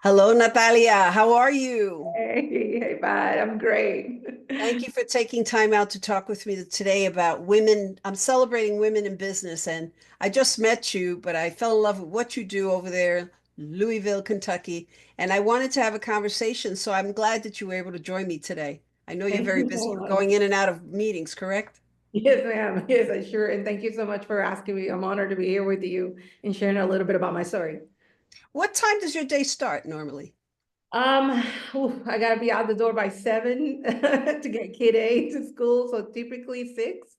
Hello, Natalia. How are you? Hey, bud, I'm great. Thank you for taking time out to talk with me today about women. I'm celebrating women in business, and I just met you, but I fell in love with what you do over there, Louisville, Kentucky, and I wanted to have a conversation, so I'm glad that you were able to join me today. I know you're Thank very you busy. so You're much. going in and out of meetings, correct? Yes, ma'am. Yes, I sure. And thank you so much for asking me. I'm honored to be here with you and sharing a little bit about my story. What time does your day start normally? Um, I gotta be out the door by 7 to get kid A to school. So typically 6.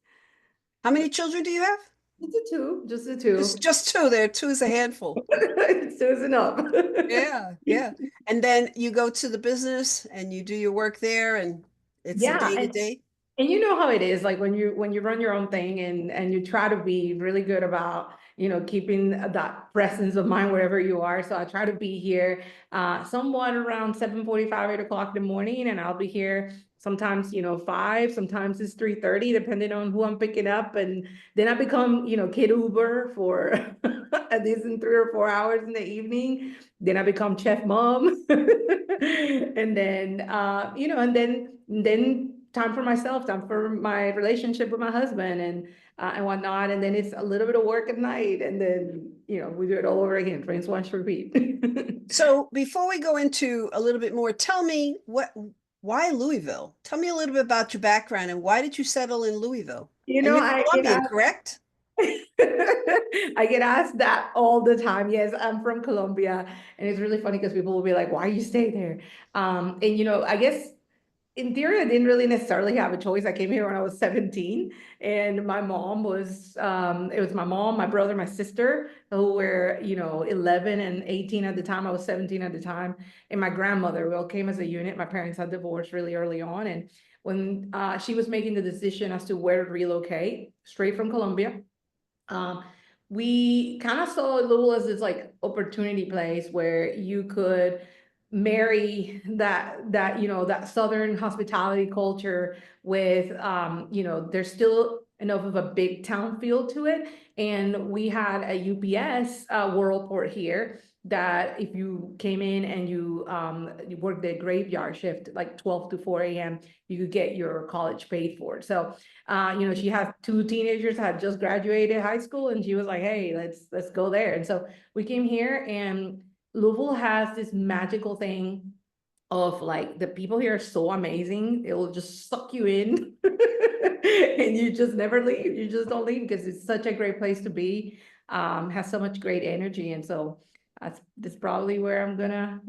How many children do you have? Just a two, just a Just two. just two. There, two is a handful. Two is enough. Yeah, yeah. And then you go to the business and you do your work there and it's a Yeah, day to day. and you know how it is, like when you run your own thing and you try to be really good about, keeping that presence of mind wherever you are. So I try to be here somewhat around 7:45, 8 o'clock in the morning, and I'll be here sometimes, 5, sometimes it's 3:30, depending on who I'm picking up. And then I become, kid Uber for at least in 3 or 4 hours in the evening. Then I become chef mom. And then and then time for myself, time for my relationship with my husband and whatnot. And then it's a little bit of work at night, and then we do it all over again. Rinse, wash, repeat. So before we go into a little bit more, tell me why Louisville? Tell me a little bit about your background and why did you settle in Louisville? And you're I get Colombian, asked. correct? I get asked that all the time. Yes, I'm from Colombia, and it's really funny because people will be like, "Why you stay there?" And I guess in theory, I didn't really necessarily have a choice. I came here when I was 17, and my mom was, it was my mom, my brother, my sister, who were, 11 and 18 at the time. I was 17 at the time. And my grandmother. We all came as a unit. My parents had divorced really early on. And when she was making the decision as to where to relocate, straight from Colombia, um, we kind of saw Louisville as this like opportunity place where you could marry that Southern hospitality culture with there's still enough of a big town feel to it. And we had a UPS World Port here that if you came in and you worked the graveyard shift like 12 to 4 a.m., you could get your college paid for. So she has two teenagers that had just graduated high school, and she was like, "Hey, let's go there." And so we came here, and Louisville has this magical thing of like the people here are so amazing; it will just suck you in, and you just never leave. You just don't leave because it's such a great place to be. Has so much great energy, and so that's probably where I'm gonna,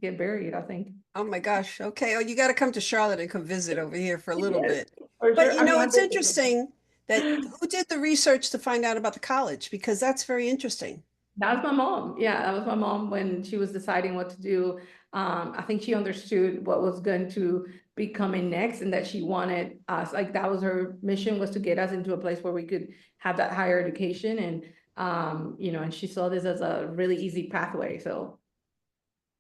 get buried, I think. Oh my gosh. Okay. Oh, you got to come to Charlotte and come visit over here for a little Yes, bit. for But sure. you I mean, know, I've it's been there. interesting that who did the research to find out about the college because that's very interesting. That was my mom. Yeah, that was my mom when she was deciding what to do. I think she understood what was going to be coming next, and that she wanted us, like that was her mission, was to get us into a place where we could have that higher education. And she saw this as a really easy pathway. So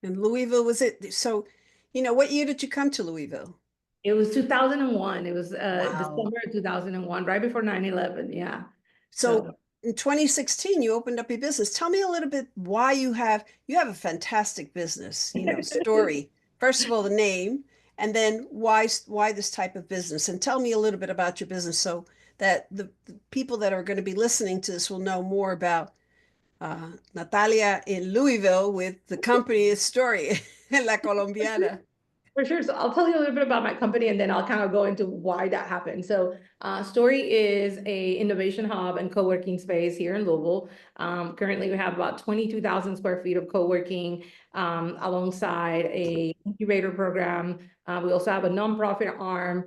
And Louisville was it? So, what year did you come to Louisville? it was 2001. It was Wow. December of 2001, right before 9/11. Yeah. So So in 2016, you opened up your business. Tell me a little bit why you have a fantastic business, story. First of all, the name, and then why this type of business. And tell me a little bit about your business so that the people that are going to be listening to this will know more about Natalia in Louisville with the company's story, La Colombiana. for sure. So I'll tell you a little bit about my company, and then I'll kind of go into why that happened. So Story is a innovation hub and co-working space here in Louisville. Currently, we have about 22,000 square feet of co-working alongside a incubator program. We also have a nonprofit arm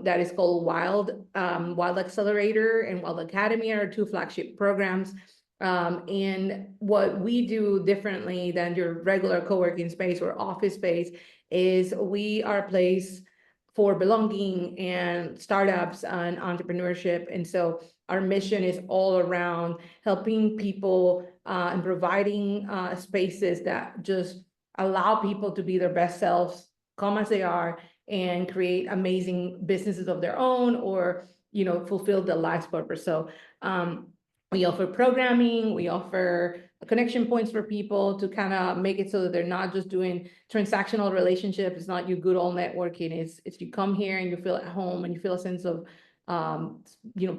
that is called Wild Accelerator and Wild Academy are two flagship programs. And what we do differently than your regular co-working space or office space is we are a place for belonging and startups and entrepreneurship. And so our mission is all around helping people and providing spaces that just allow people to be their best selves, come as they are, and create amazing businesses of their own, or fulfill their life's purpose. So we offer programming, we offer connection points for people to kind of make it so that they're not just doing transactional relationships. It's not your good old networking. It's you come here and you feel at home and you feel a sense of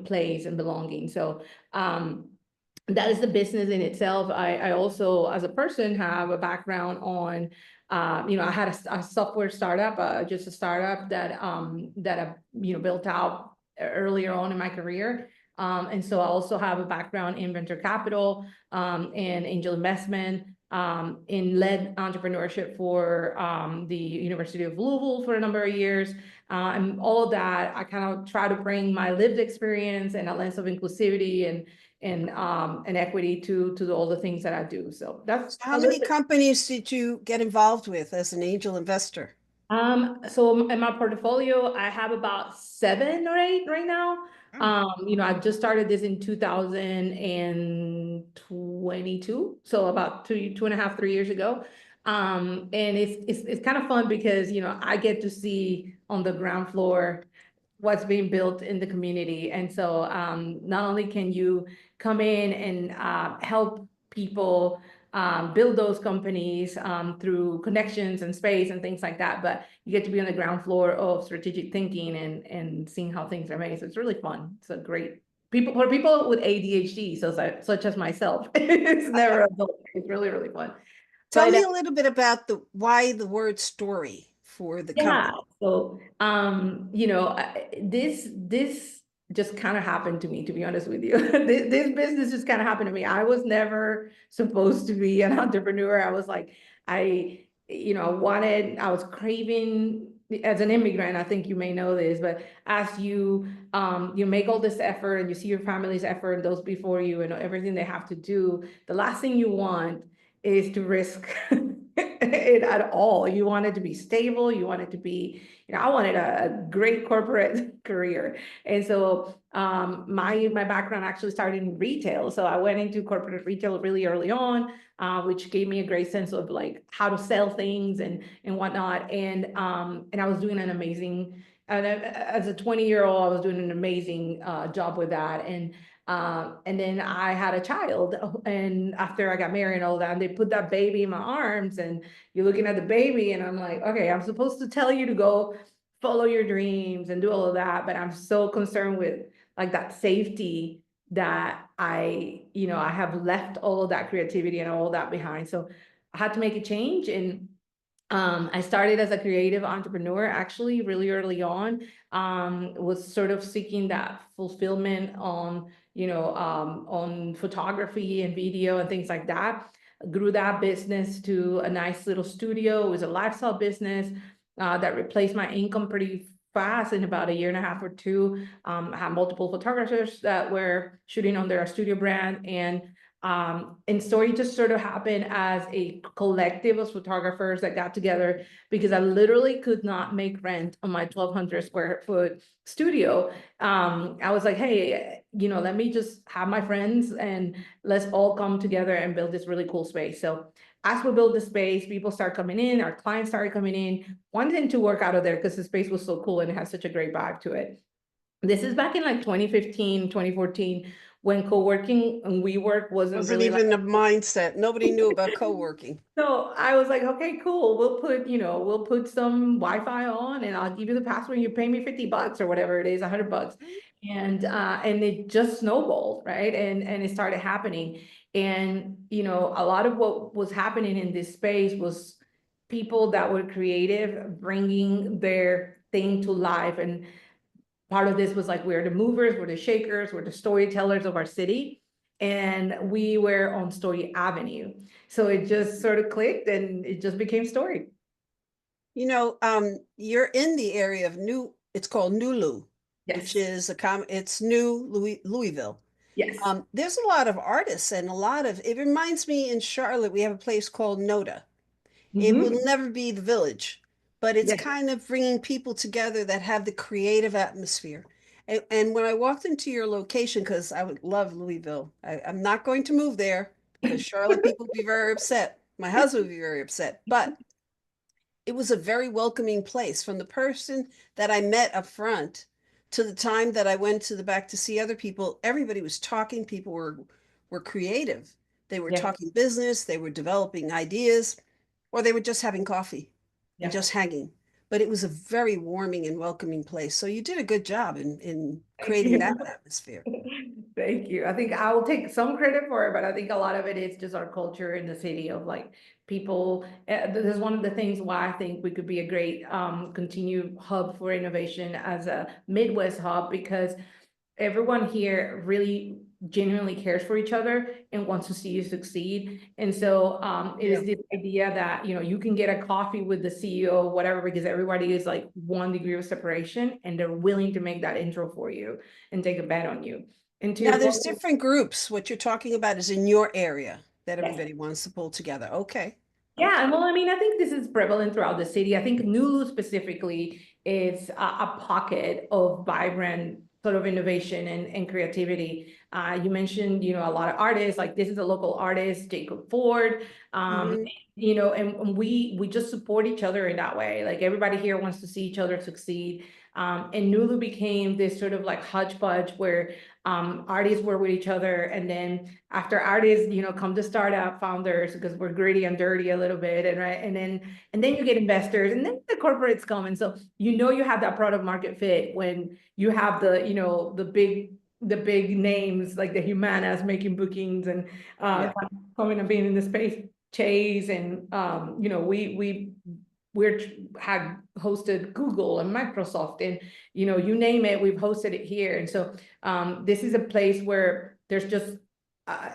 place and belonging. So that is the business in itself. I also, as a person, have a background on, I had a software startup, just a startup that I, built out earlier on in my career. And so I also have a background in venture capital, and angel investment, in led entrepreneurship for the University of Louisville for a number of years. And all of that, I kind of try to bring my lived experience and a lens of inclusivity and equity to all the things that I do. So that's So how a little many bit. companies did you get involved with as an angel investor? So in my portfolio, I have about 7 or 8 right now. Oh, I just started this in 2022, so about 2.5, 3 years ago. And it's kind of fun because, I get to see on the ground floor what's being built in the community. And so not only can you come in and help people build those companies through connections and space and things like that, but you get to be on the ground floor of strategic thinking and seeing how things are made. So it's really fun. It's a great for people with ADHD, such as myself. It's never a dull. It's really, really fun. tell But me a little bit about the why the word story for the yeah, company. so this just kind of happened to me, to be honest with you. This business just kind of happened to me. I was never supposed to be an entrepreneur. I was like, I was craving as an immigrant. I think you may know this, but as you make all this effort and you see your family's effort and those before you and everything they have to do, the last thing you want is to risk it at all. You want it to be stable. You want it to be, I wanted a great corporate career. And so my background actually started in retail. So I went into corporate retail really early on, which gave me a great sense of like how to sell things and whatnot. And I was doing an amazing, as a 20-year-old, I was doing an amazing job with that. And then I had a child, and after I got married and all that, and they put that baby in my arms, and you're looking at the baby, and I'm like, okay, I'm supposed to tell you to go follow your dreams and do all of that, but I'm so concerned with like that safety that I have left all of that creativity and all of that behind. So I had to make a change, and I started as a creative entrepreneur actually really early on, was sort of seeking that fulfillment on photography and video and things like that. Grew that business to a nice little studio. It was a lifestyle business that replaced my income pretty fast in about a year and a half or two. I had multiple photographers that were shooting under our studio brand, and story just sort of happened as a collective of photographers that got together because I literally could not make rent on my 1,200 square foot studio. I was like, hey, let me just have my friends and let's all come together and build this really cool space. So as we build the space, people start coming in, our clients started coming in, wanting to work out of there because the space was so cool and it has such a great vibe to it. This is back in like 2015, 2014, when co-working and WeWork wasn't Wasn't really like. even a mindset. Nobody knew about co-working. So I was like, okay, cool. We'll put some Wi-Fi on and I'll give you the password. You pay me $50 or whatever it is, $100. And it just snowballed, right? And it started happening. And a lot of what was happening in this space was people that were creative bringing their thing to life. And part of this was like, we're the movers, we're the shakers, we're the storytellers of our city. And we were on Story Avenue. So it just sort of clicked and it just became Story. You're in the area of it's called Nulu, which Yes. is it's New Louisville. Yes. There's a lot of artists and it reminds me in Charlotte, we have a place called Noda. It will Mm-hmm. never be the village, but it's Yes. kind of bringing people together that have the creative atmosphere. And when I walked into your location, because I would love Louisville, I'm not going to move there because Charlotte people would be very upset. My husband would be very upset, but it was a very welcoming place from the person that I met up front to the time that I went to the back to see other people. Everybody was talking, people were creative. They were Yeah. talking business, they were developing ideas, or they were just having coffee and Yeah. just hanging. But it was a very warming and welcoming place. So you did a good job in Thank creating that you. atmosphere. Thank you. I think I will take some credit for it, but I think a lot of it is just our culture in the city of like people. This is one of the things why I think we could be a great continued hub for innovation as a Midwest hub, because everyone here really genuinely cares for each other and wants to see you succeed. And so it Yeah. is this idea that, you know, you can get a coffee with the CEO, whatever, because everybody is like 1 degree of separation and they're willing to make that intro for you and take a bet on you. And to Now your there's point, different groups. What you're talking about is in your area that yes. everybody wants to pull together. Okay. Yeah, Okay. and well, I mean, I think this is prevalent throughout the city. I think Nulu specifically is a pocket of vibrant sort of innovation and creativity. You mentioned, you know, a lot of artists, like this is a local artist, Jacob Ford. Mhm. You know, and we just support each other in that way. Like everybody here wants to see each other succeed. And Nulu became this sort of like hodgepodge where artists were with each other, and then after artists, you know, come to startup founders because we're gritty and dirty a little bit, and right, and then you get investors, and then the corporates come, and so you know you have that product market fit when you have the, you know, the big names like the Humanas making bookings and Yeah. coming and being in the space, Chase, and you know, we're had hosted Google and Microsoft, and you know, you name it, we've hosted it here. And so this is a place where there's just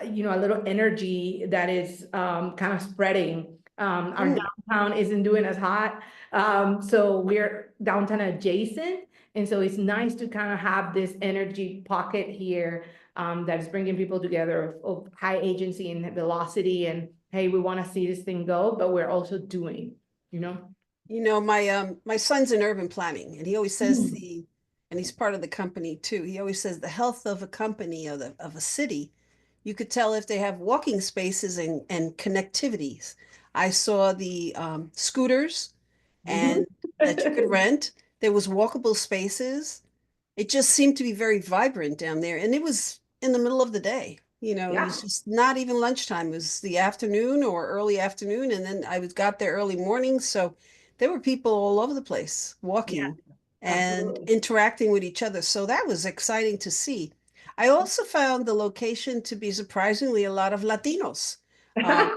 you know, a little energy that is kind of spreading. Our Mm. downtown isn't doing as hot, so we're downtown adjacent, and so it's nice to kind of have this energy pocket here that is bringing people together of high agency and velocity, and hey, we want to see this thing go, but we're also doing, you know. You know, my son's in urban planning, and he always says Mm. and he's part of the company too. He always says the health of a company of a city, you could tell if they have walking spaces and connectivities. I saw the scooters Mhm. and that you could rent. There was walkable spaces. It just seemed to be very vibrant down there. And it was in the middle of the day. You know, it was Yeah, just not even lunchtime. It was the afternoon or early afternoon. And then got there early morning. So there were people all over the place yeah, walking and absolutely. interacting with each other. So that was exciting to see. I also found the location to be surprisingly a lot of Latinos. Um,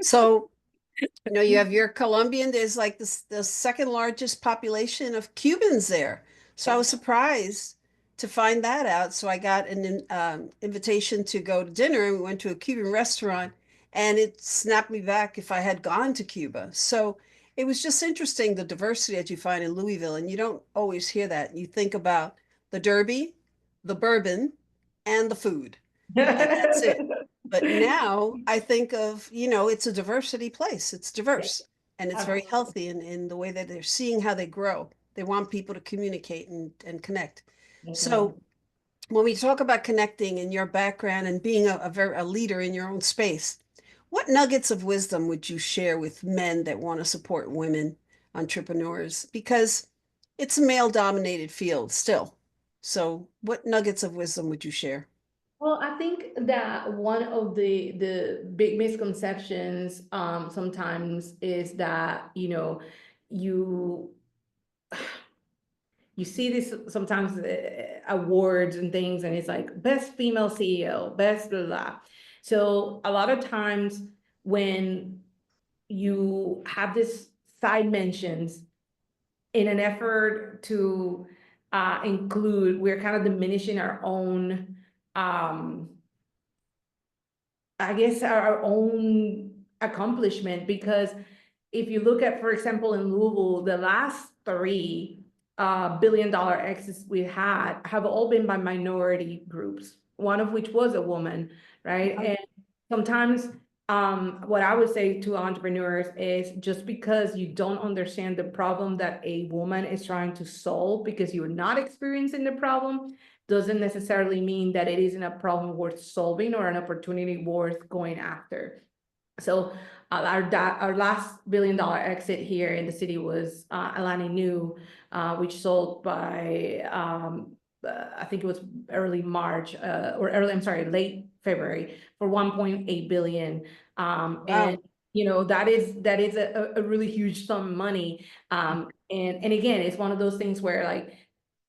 so you know, you have your Colombian, there's like the second largest population of Cubans there. So I Yeah. was surprised to find that out. So I got an invitation to go to dinner, and we went to a Cuban restaurant, and it snapped me back if I had gone to Cuba. So it was just interesting the diversity that you find in Louisville, and you don't always hear that. You think about the Derby, the bourbon, and the food, and that's it. But now I think of, you know, it's a diversity place. It's Yeah, diverse and it's very absolutely. healthy in the way that they're seeing how they grow. They want people to communicate and connect. Definitely. So when we talk about connecting and your background and being a leader in your own space, what nuggets of wisdom would you share with men that want to support women entrepreneurs? Because it's a male dominated field still. So what nuggets of wisdom would you share? Well, I think that one of the big misconceptions sometimes is that, you know, you you see this sometimes awards and things, and it's like best female CEO, best blah blah. So a lot of times when you have this side mentions in an effort to include, we're kind of diminishing our own um I guess our own accomplishment, because if you look at, for example, in Louisville, the last three billion-dollar exits we had have all been by minority groups, one of which was a woman, right? And sometimes what I would say to entrepreneurs is just because you don't understand the problem that a woman is trying to solve because you're not experiencing the problem doesn't necessarily mean that it isn't a problem worth solving or an opportunity worth going after. So our last billion-dollar exit here in the city was Alani New, which sold by I think it was early March or early, I'm sorry, late February for 1.8 billion. And Wow. that is a really huge sum of money. And again, it's one of those things where like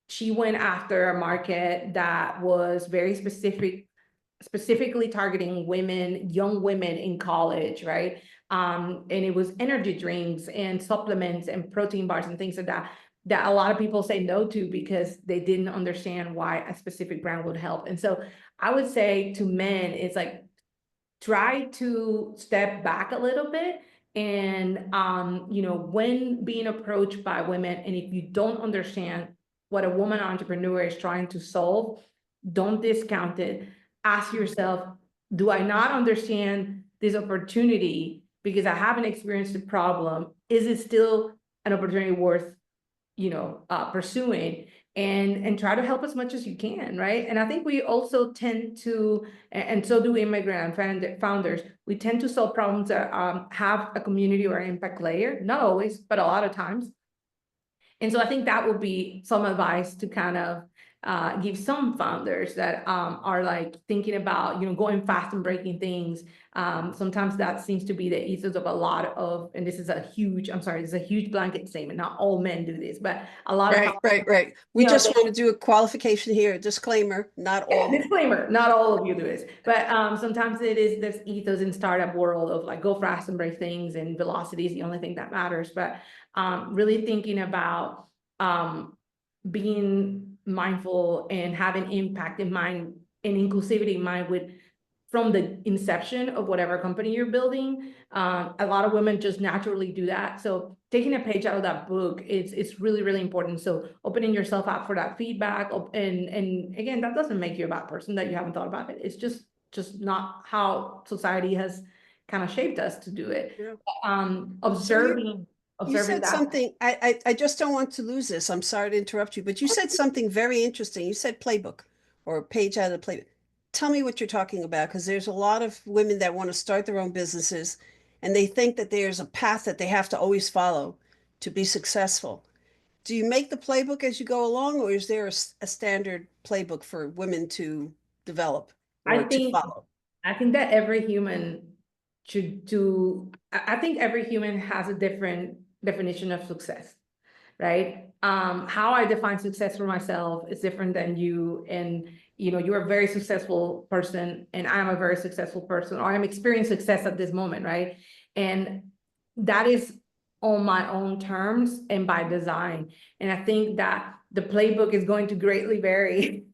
she went after a market that was very specifically targeting women, young women in college, right? And it was energy drinks and supplements and protein bars and things like that, that a lot of people say no to because they didn't understand why a specific brand would help. And so I would say to men, it's like, try to step back a little bit. And when being approached by women, and if you don't understand what a woman entrepreneur is trying to solve, don't discount it. Ask yourself, do I not understand this opportunity because I haven't experienced the problem? Is it still an opportunity worth pursuing? And try to help as much as you can, right? And I think we also tend to, and so do immigrant founders, we tend to solve problems that have a community or impact layer, not always, but a lot of times. And so I think that would be some advice to kind of give some founders that are like thinking about, going fast and breaking things. Sometimes that seems to be the ethos of a lot of, and this is a huge, I'm sorry, this is a huge blanket statement. Not all men do this, but a lot of Right, founders, right, right. We you know, just want to do a qualification here, a disclaimer, not all yeah, men. disclaimer, not all of you do this, but sometimes it is this ethos in startup world of like go fast and break things, and velocity is the only thing that matters. But really thinking about being mindful and having impact in mind and inclusivity in mind with from the inception of whatever company you're building. A lot of women just naturally do that. So taking a page out of that book, it's really, really important. So opening yourself up for that feedback. And again, that doesn't make you a bad person that you haven't thought about it. It's just not how society has kind of shaped us to do it. Yeah. So you Observing said that. something, I just don't want to lose this. I'm sorry to interrupt you, but you said something very interesting. You said playbook or a page out of the playbook. Tell me what you're talking about, because there's a lot of women that want to start their own businesses and they think that there's a path that they have to always follow to be successful. Do you make the playbook as you go along, or is there a standard playbook for women to develop I or to think follow? I think that every human should do. I think every human has a different definition of success, right? How I define success for myself is different than you, and you're a very successful person, and I'm a very successful person, or I'm experiencing success at this moment, right? And that is on my own terms and by design. And I think that the playbook is going to greatly vary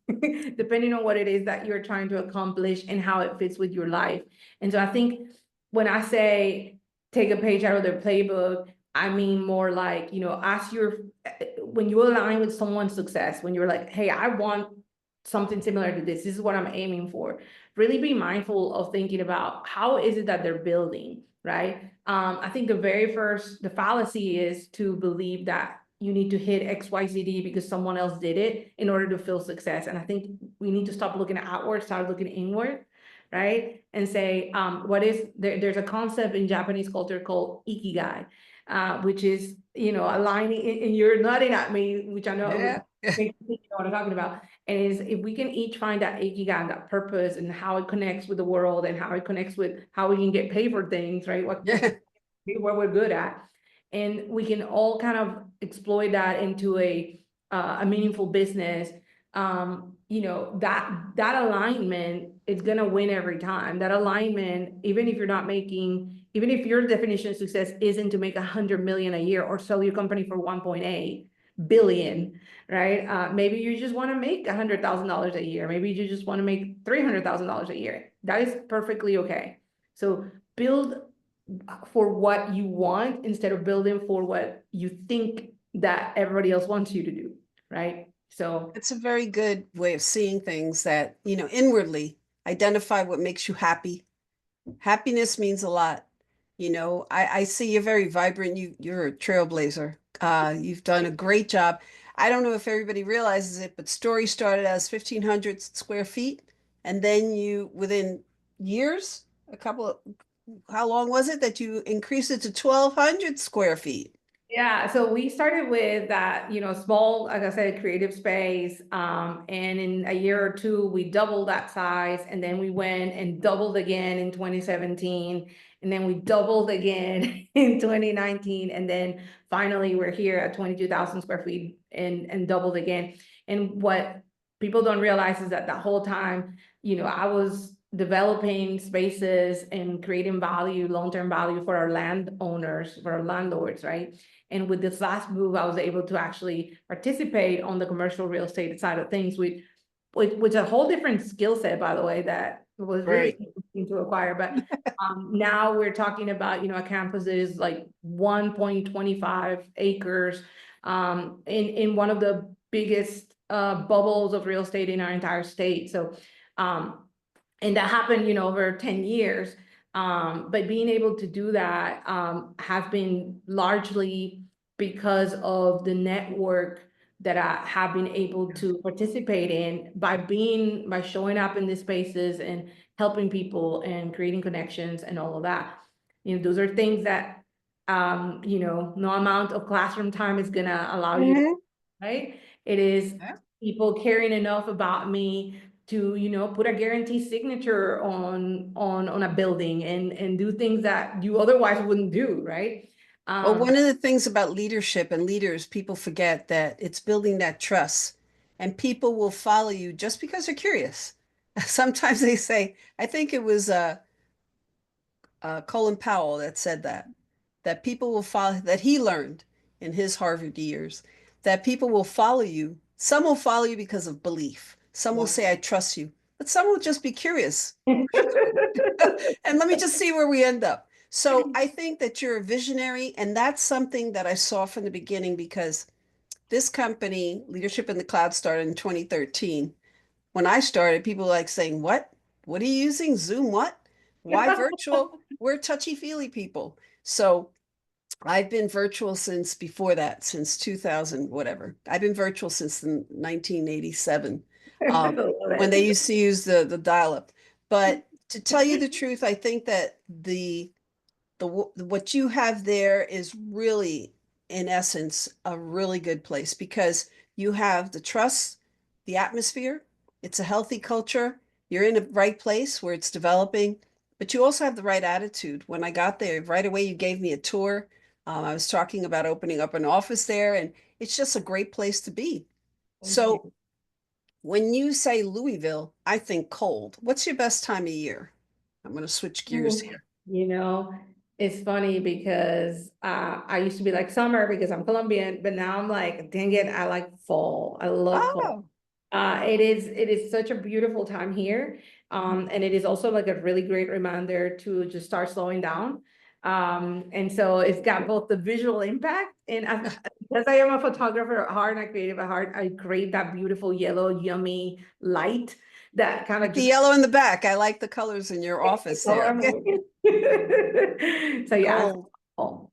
depending on what it is that you're trying to accomplish and how it fits with your life. And so I think when I say take a page out of their playbook, I mean more like, ask when you align with someone's success, when you're like, hey, I want something similar to this is what I'm aiming for. Really be mindful of thinking about how is it that they're building, right? I think the fallacy is to believe that you need to hit XYZ because someone else did it in order to feel success. And I think we need to stop looking outward, start looking inward, right? And say, there's a concept in Japanese culture called ikigai, which is, aligning, and you're nodding at me, which I know Yeah. makes you think you know what I'm talking about. And is if we can each find that ikigai, that purpose, and how it connects with the world, and how it connects with how we can get paid for things, right? Yeah. What we're good at, and we can all kind of exploit that into a meaningful business. That alignment is gonna win every time. That alignment, even if your definition of success isn't to make 100 million a year or sell your company for 1.8 billion, right? Maybe you just want to make $100,000 a year. Maybe you just want to make $300,000 a year. That is perfectly okay. So build for what you want instead of building for what you think that everybody else wants you to do, right? So It's a very good way of seeing things that, inwardly identify what makes you happy. Happiness means a lot. I see you're very vibrant. You're a trailblazer. You've done a great job. I don't know if everybody realizes it, but Story started as 1,500 square feet. And then within years, how long was it that you increased it to 1,200 square feet? Yeah, so we started with that, small, like I said, creative space. And in a year or two, we doubled that size, and then we went and doubled again in 2017, and then we doubled again in 2019, and then finally we're here at 22,000 square feet and doubled again. And what people don't realize is that the whole time, I was developing spaces and creating value, long-term value for our landowners, for our landlords, right? And with this last move, I was able to actually participate on the commercial real estate side of things, which a whole different skill set, by the way, that was really Right. interesting to acquire. But now we're talking about, a campus that is like 1.25 acres, in one of the biggest bubbles of real estate in our entire state. So, and that happened, over 10 years. But being able to do that has been largely because of the network that I have been able to participate in by showing up in these spaces and helping people and creating connections and all of that. Those are things that no amount of classroom time is gonna allow you to, Mhm. right? It is Yeah. people caring enough about me to, put a guarantee signature on a building and do things that you otherwise wouldn't do, right? Well, Um, one of the things about leadership and leaders, people forget that it's building that trust, and people will follow you just because they're curious. Sometimes they say, I think it was Colin Powell that said that people will follow, that he learned in his Harvard years, that people will follow you. Some will follow you because of belief. Some will yeah. say, I trust you, but some will just be curious. And let me just see where we end up. So I think that you're a visionary, and that's something that I saw from the beginning because this company, Leadership in the Cloud, started in 2013. When I started, people were like saying, What? What are you using? Zoom? What? Why virtual? We're touchy-feely people. So I've been virtual since before that, since 2000, whatever. I've been virtual since 1987, I um, love when they it. used to use the dial-up. But to tell you the truth, I think that the what you have there is really, in essence, a really good place because you have the trust, the atmosphere. It's a healthy culture. You're in the right place where it's developing, but you also have the right attitude. When I got there, right away, you gave me a tour. I was talking about opening up an office there, and it's just a great place to be. Thank you. So when you say Louisville, I think cold. What's your best time of year? I'm going to switch gears Ooh, here. You know, it's funny because I used to be like summer because I'm Colombian, but now I'm like, dang it, I like fall. I love fall. Oh, It is such a beautiful time here. And it is also like a really great reminder to just start slowing down. And so it's got both the visual impact and because I am a photographer at heart and a creative at heart, I crave that beautiful yellow, yummy light that kind of like the just yellow in the back. I like the colors in your office there. color me. So yeah, Gold. oh,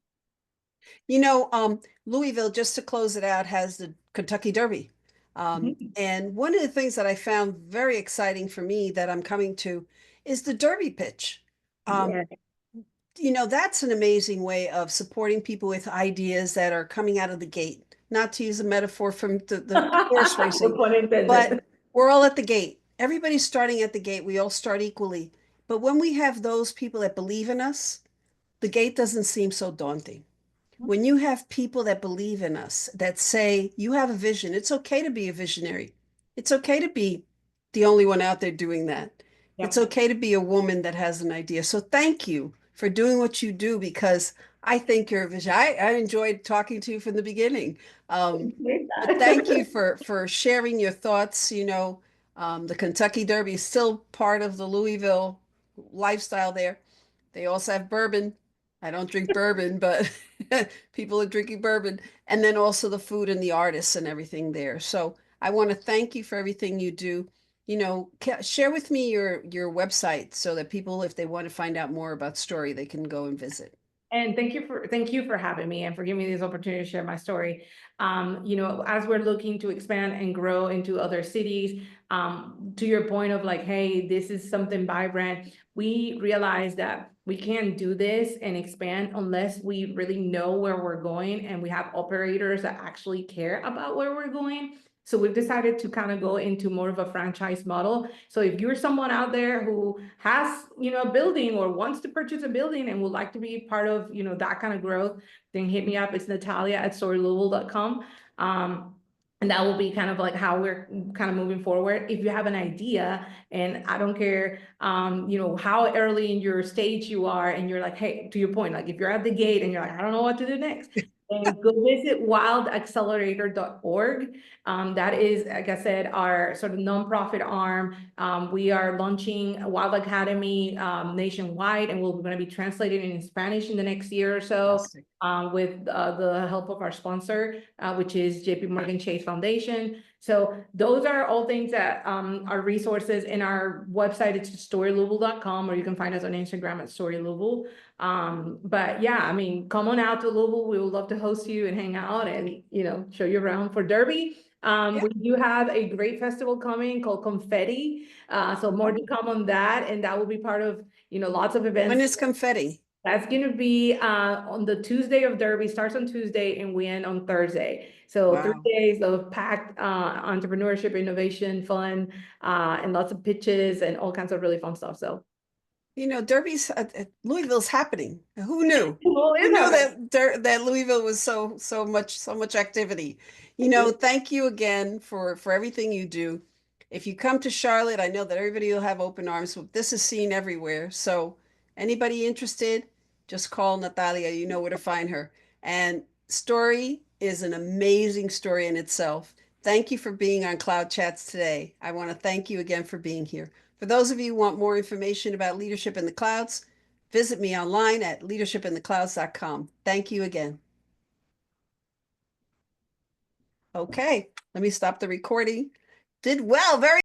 Louisville, just to close it out, has the Kentucky Derby. And one of the things that I found very exciting for me that I'm coming to is the Derby pitch. Um, yeah. that's an amazing way of supporting people with ideas that are coming out of the gate. Not to use a metaphor from the horse No racing, pun intended. but we're all at the gate. Everybody's starting at the gate. We all start equally. But when we have those people that believe in us, the gate doesn't seem so daunting. When you have people that believe in us, that say, you have a vision, it's okay to be a visionary. It's okay to be the only one out there doing that. It's Yeah. okay to be a woman that has an idea. So thank you for doing what you do because I think you're a vision. I enjoyed talking to you from the beginning. Hate But thank you that. for sharing your thoughts. The Kentucky Derby is still part of the Louisville lifestyle there. They also have bourbon. I don't drink bourbon, but people are drinking bourbon. And then also the food and the artists and everything there. So I want to thank you for everything you do. Share with me your website so that people, if they want to find out more about Story, they can go and visit. And thank you for having me and for giving me this opportunity to share my story. As we're looking to expand and grow into other cities, to your point of like, hey, this is something vibrant. We realize that we can't do this and expand unless we really know where we're going and we have operators that actually care about where we're going. So we've decided to kind of go into more of a franchise model. So if you're someone out there who has, a building or wants to purchase a building and would like to be part of, that kind of growth, then hit me up. It's Natalia at storylouisville.com. And that will be kind of like how we're kind of moving forward. If you have an idea, and I don't care, how early in your stage you are, and you're like, hey, to your point, like if you're at the gate and you're like, I don't know what to do next, then go visit wildaccelerator.org. That is, like I said, our sort of nonprofit arm. We are launching Wild Academy nationwide, and we're going to be translating in Spanish in the next year or so. Fantastic. With the help of our sponsor, which is JP Morgan Chase Foundation. So those are all things that are resources in our website. It's storylouisville.com, or you can find us on Instagram at storylouisville. But yeah, I mean, come on out to Louisville. We would love to host you and hang out and, show you around for Derby. We do have a great festival coming called Confetti. So more to come on that. And that will be part of, lots of events. When is confetti? That's going to be on the Tuesday of Derby. Starts on Tuesday and we end on Thursday. So Wow. 3 days of packed entrepreneurship, innovation, fun, and lots of pitches and all kinds of really fun stuff. So, Derby's Louisville's happening. Who knew? well, Who knew that Louisville was so much activity? Thank you again for everything you do. If you come to Charlotte, I know that everybody will have open arms. This is seen everywhere. So anybody interested, just call Natalia. You know where to find her. And Story is an amazing story in itself. Thank you for being on Cloud Chats today. I want to thank you again for being here. For those of you who want more information about leadership in the clouds, visit me online at leadershipintheclouds.com. Thank you again. Okay, let me stop the recording. Did well, very